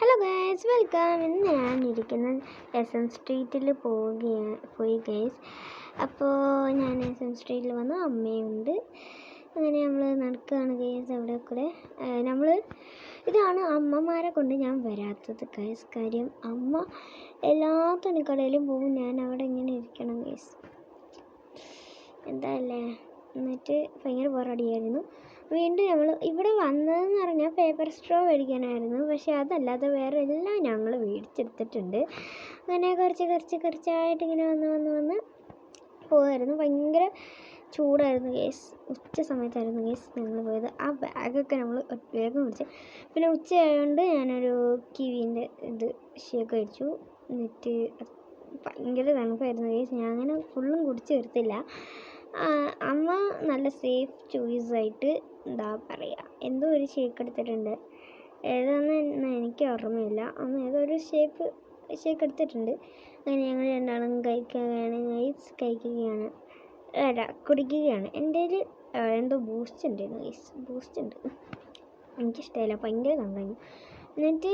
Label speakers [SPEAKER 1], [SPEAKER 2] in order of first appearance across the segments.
[SPEAKER 1] Hello guys, welcome. ഇന്ന് ഞാനിരിക്കുന്ന SM സ്ട്രീറ്റിൽ പോയി ഗൈസ്. അപ്പോൾ ഞാൻ SM സ്ട്രീറ്റിൽ വന്നു, അമ്മയുണ്ട്. അങ്ങനെ നമ്മൾ നടക്കുകയാണ് ഗൈസ്. അവിടെ കൂടെ ഇതാണ് അമ്മമാരെ കൊണ്ട് ഞാൻ വരാത്തത് ഗൈസ്. കാര്യം അമ്മ എല്ലാ തുണിക്കടയിലും പോകും, ഞാൻ അവിടെ ഇങ്ങനെ ഇരിക്കണം ഗൈസ്. എന്താല്ലേ, എന്നിട്ട് ഭയങ്കര ബോറടിയായിരുന്നു. വീണ്ടും നമ്മൾ ഇവിടെ വന്നതെന്ന് പറഞ്ഞാൽ പേപ്പർ സ്ട്രോ മേടിക്കാനായിരുന്നു. പക്ഷേ അതല്ലാതെ വേറെ എല്ലാം ഞങ്ങൾ മേടിച്ചെടുത്തിട്ടുണ്ട്. അങ്ങനെ കുറച്ചായിട്ട് ഇങ്ങനെ വന്ന് പോകുമായിരുന്നു. ഭയങ്കര ചൂടായിരുന്നു കേസ്. ഉച്ച സമയത്തായിരുന്നു കേസ് ഞങ്ങൾ പോയത്. ആ ബാഗൊക്കെ നമ്മൾ വേഗം കുടിച്ചു. പിന്നെ ഉച്ചയായതുകൊണ്ട് ഞാനൊരു കിവീൻ്റെ ഷേക്ക് കഴിച്ചു. എന്നിട്ട് ഭയങ്കര തണുപ്പായിരുന്നു കേസ്. ഞാൻ അങ്ങനെ ഫുള്ളും കുടിച്ച് തീർത്തില്ല. അമ്മ നല്ല സേഫ് ചോയ്സായിട്ട് എന്താ പറയുക, എന്തോ ഒരു ഷേക്ക് എടുത്തിട്ടുണ്ട്. ഏതാണെന്ന് എനിക്ക് ഓർമ്മയില്ല. അമ്മ ഏതോ ഒരു ഷേക്ക് എടുത്തിട്ടുണ്ട്. അങ്ങനെ ഞങ്ങൾ രണ്ടാളും കുടിക്കുകയാണ്. എൻ്റെ കയ്യിൽ എന്തോ ബൂസ്റ്റ് ഉണ്ടായിരുന്നു. ബൂസ്റ്റ് ഉണ്ട്, എനിക്കിഷ്ടമായില്ല, ഭയങ്കര തണുപ്പായിരുന്നു. എന്നിട്ട്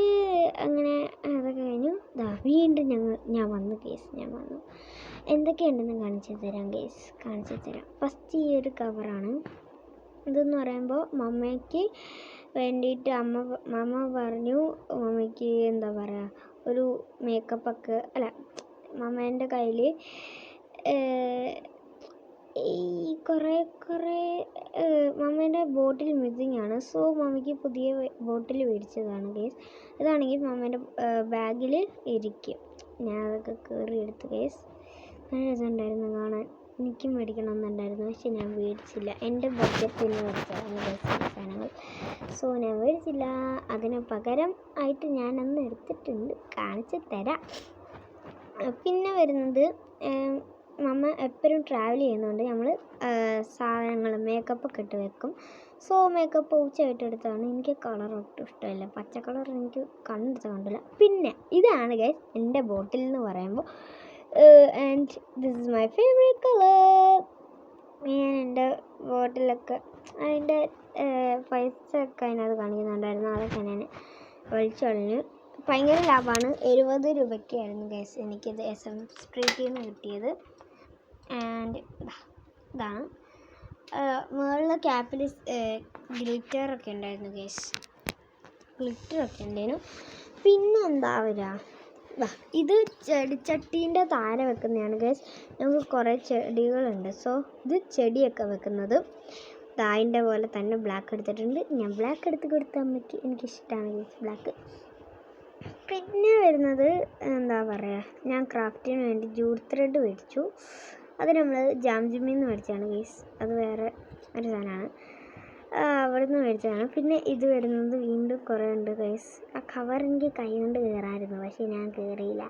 [SPEAKER 1] അങ്ങനെ അതൊക്കെ കഴിഞ്ഞു. വീണ്ടും ഞാൻ വന്നു. എന്തൊക്കെയുണ്ടെന്ന് കാണിച്ചു തരാം. ഫസ്റ്റ് ഈ ഒരു കവറാണ്. ഇതെന്ന് പറയുമ്പോൾ മമ്മയ്ക്ക് വേണ്ടിയിട്ട് മമ്മ പറഞ്ഞു, മമ്മയ്ക്ക് എന്താ പറയുക, ഒരു മേക്കപ്പൊക്കെ മമ്മേൻ്റെ കയ്യിൽ ഈ കുറേ മമ്മേൻ്റെ ബോട്ടിൽ മിസ്സിങ് ആണ്. സോ മമ്മിക്ക് പുതിയ ബോട്ടിൽ മേടിച്ചതാണ് ഗേസ്. ഇതാണെങ്കിൽ മമ്മേൻ്റെ ബാഗിൽ ഇരിക്കും. ഞാൻ അതൊക്കെ കയറി എടുത്ത് ഗേസ്. നല്ല രസമുണ്ടായിരുന്നു കാണാൻ. എനിക്കും മേടിക്കണമെന്നുണ്ടായിരുന്നു, പക്ഷെ ഞാൻ മേടിച്ചില്ല. എൻ്റെ ബഡ്ജറ്റിന് മേടിച്ചതാണ് സാധനങ്ങൾ. സോ ഞാൻ മേടിച്ചില്ല. അതിന് പകരം ആയിട്ട് ഞാനന്ന് എടുത്തിട്ടുണ്ട്, കാണിച്ച് തരാം. പിന്നെ വരുന്നത്, മമ്മ എപ്പോഴും ട്രാവൽ ചെയ്യുന്നതുകൊണ്ട് നമ്മൾ സാധനങ്ങൾ മേക്കപ്പൊക്കെ ഇട്ട് വെക്കും. സോ മേക്കപ്പ് ഉച്ചയായിട്ട് എടുത്താണ്. എനിക്ക് കളർ ഒട്ടും ഇഷ്ടമില്ല, പച്ച കളർ എനിക്ക് കണ്ടെടുത്ത് കണ്ടില്ല. പിന്നെ ഇതാണ് ഗൈസ് എൻ്റെ ബോട്ടിൽ എന്ന് പറയുമ്പോൾ, and this is my favourite colour. ഞാൻ എൻ്റെ ബോട്ടിലൊക്കെ അതിൻ്റെ പൈസ ഒക്കെ അതിനകത്ത് കാണിക്കുന്നുണ്ടായിരുന്നു. അതൊക്കെ ഞാൻ വലിച്ചു കളഞ്ഞു. ഭയങ്കര ലാഭമാണ്. 70 രൂപയ്ക്കായിരുന്നു ഗൈസ് എനിക്കിത് SM സ്ട്രീറ്റിൽ നിന്ന് കിട്ടിയത്. ആൻഡ് ഇതാണ് മുകളിൽ ക്യാപ്പിൽ ഗ്ലിറ്ററൊക്കെ ഉണ്ടായിരുന്നു ഗൈസ്. പിന്നെ എന്താ വരിക, ഇത് ചെടിച്ചട്ടീൻ്റെ താഴെ വെക്കുന്നതാണ് ഗൈസ്. നമുക്ക് കുറേ ചെടികളുണ്ട്. സോ ഇത് ചെടിയൊക്കെ വെക്കുന്നത് അതിൻ്റെ പോലെ തന്നെ ബ്ലാക്ക് എടുത്തിട്ടുണ്ട്. ഞാൻ ബ്ലാക്ക് എടുത്ത് കൊടുത്ത അമ്മയ്ക്ക്. എനിക്കിഷ്ടമാണ് ഗൈസ് ബ്ലാക്ക്. പിന്നെ വരുന്നത് എന്താ പറയുക, ഞാൻ ക്രാഫ്റ്റിന് വേണ്ടി ജൂട്ട് ത്രെഡ് മേടിച്ചു. അത് നമ്മൾ ജാംജിമ്മിന്ന് മേടിച്ചതാണ് ഗൈസ്. അത് വേറെ ഒരു സാധനമാണ്, അവിടെ നിന്ന് മേടിച്ചതാണ്. പിന്നെ ഇത് വരുന്നത് വീണ്ടും കുറേ ഉണ്ട് ഗൈസ്. ആ കവർ എനിക്ക് കൈ കൊണ്ട് കയറാമായിരുന്നു, പക്ഷേ ഞാൻ കയറിയില്ല.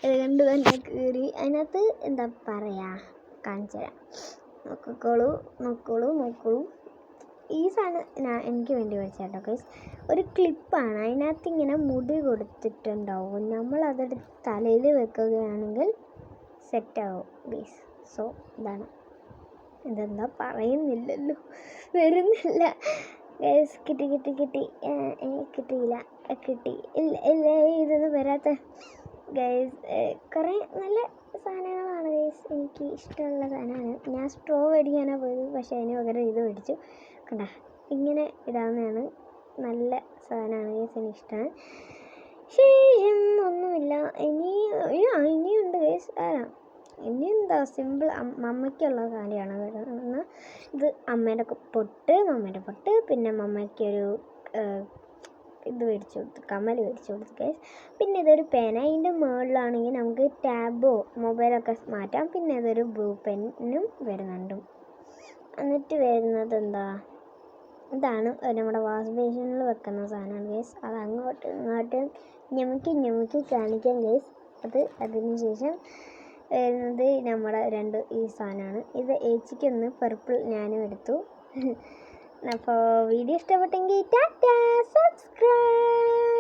[SPEAKER 1] ഇത് കൊണ്ട് തന്നെ കയറി. അതിനകത്ത് എന്താ പറയുക, കാണിച്ചു തരാം. നോക്കോളൂ. ഈ സാധനം എനിക്ക് വേണ്ടി മേടിച്ചാട്ടോ ഗൈസ്. ഒരു ക്ലിപ്പാണ്. അതിനകത്ത് ഇങ്ങനെ മുടി കൊടുത്തിട്ടുണ്ടാവും. നമ്മളതെടുത്ത് തലയിൽ വെക്കുകയാണെങ്കിൽ സെറ്റാവും ഗൈസ്. സോ ഇതാണ്. ഇതെന്താ പറയുന്നില്ലല്ലോ, വരുന്നില്ല ഗൈസ്. കിട്ടിയില്ല. ഇല്ല ഇതൊന്നും വരാത്ത ഗൈസ്. കുറേ നല്ല സാധനങ്ങളാണ് ഗൈസ്, എനിക്ക് ഇഷ്ടമുള്ള സാധനമാണ്. ഞാൻ സ്ട്രോ മേടിക്കാനാണ് പോയത്, പക്ഷേ അതിന് പകരം ഇത് മേടിച്ചു. കണ്ട, ഇങ്ങനെ ഇടാവുന്നതാണ്. നല്ല സാധനമാണ് ഗൈസ്, എനിക്കിഷ്ടമാണ്. ശേഷം ഒന്നുമില്ല. ഇനിയുണ്ട് ഗൈസ്. ഇനി എന്താ സിമ്പിൾ മമ്മയ്ക്കുള്ള കാര്യമാണ് വരുന്നത്. ഇത് മമ്മേൻ്റെ പൊട്ട്. പിന്നെ മമ്മയ്ക്കൊരു ഇത് മേടിച്ചു കൊടുത്തു, കമ്മൽ മേടിച്ചു കൊടുത്തു ഗൈസ്. പിന്നെ ഇതൊരു പേന. അതിൻ്റെ മുകളിലാണെങ്കിൽ നമുക്ക് ടാബോ മൊബൈലൊക്കെ മാറ്റാം. പിന്നെ ഇതൊരു ബ്ലൂ പെന്നും വരുന്നുണ്ട്. എന്നിട്ട് വരുന്നത് എന്താ, ഇതാണ് നമ്മുടെ വാഷ് ബേസിനിൽ വെക്കുന്ന സാധനമാണ് ഗൈസ്. അത് അങ്ങോട്ടും ഇങ്ങോട്ടും ഞമുക്കി കാണിക്കാം ഗൈസ്. അതിന് ശേഷം വരുന്നത് നമ്മുടെ ഈ സാധനമാണ്. ഇത് ഏച്ചിക്കൊന്ന് പർപ്പിൾ ഞാനും എടുത്തു. അപ്പോൾ വീഡിയോ ഇഷ്ടപ്പെട്ടെങ്കിൽ ടാറ്റാ, സബ്സ്ക്രൈബ്.